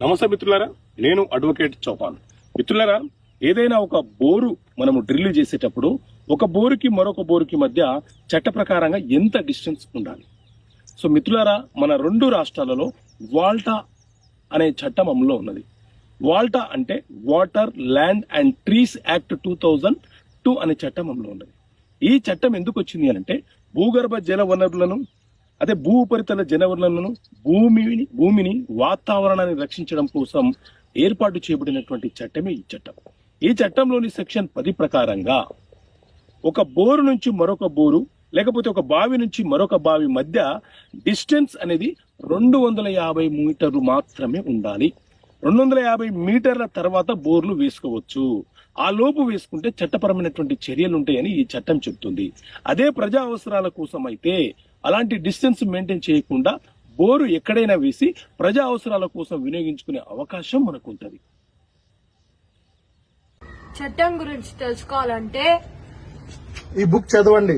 నమస్తే మిత్రులారా, నేను అడ్వకేట్ చౌపాన్. మిత్రులారా, ఏదైనా ఒక బోరు మనము డ్రిల్ చేసేటప్పుడు ఒక బోరుకి మరొక బోరుకి మధ్య చట్ట ప్రకారంగా ఎంత డిస్టెన్స్ ఉండాలి? సో మిత్రులారా, మన రెండు రాష్ట్రాలలో వాల్టా అనే చట్టం అమల్లో ఉన్నది. వాల్టా అంటే water, land and trees act 2002 అనే చట్టం అమల్లో ఉన్నది. ఈ చట్టం ఎందుకు వచ్చింది అంటే భూగర్భ జల వనరులను, అదే భూ ఉపరితల జలవనరులను, భూమిని వాతావరణాన్ని రక్షించడం కోసం ఏర్పాటు చేయబడినటువంటి చట్టమే ఈ చట్టం. ఈ చట్టంలోని సెక్షన్ 10 ప్రకారంగా ఒక బోరు నుంచి మరొక బోరు లేకపోతే ఒక బావి నుంచి మరొక బావి మధ్య డిస్టెన్స్ అనేది 250 మీటర్లు మాత్రమే ఉండాలి. 250 మీటర్ల తర్వాత బోర్లు వేసుకోవచ్చు. ఆ లోపు వేసుకుంటే చట్టపరమైనటువంటి చర్యలు ఉంటాయని ఈ చట్టం చెబుతుంది. అదే ప్రజా అవసరాల కోసం అయితే అలాంటి డిస్టెన్స్ మెయింటైన్ చేయకుండా బోరు ఎక్కడైనా వేసి ప్రజా అవసరాల కోసం వినియోగించుకునే అవకాశం మనకు ఉంటుంది. చట్టం గురించి తెలుసుకోవాలంటే ఈ బుక్ చదవండి.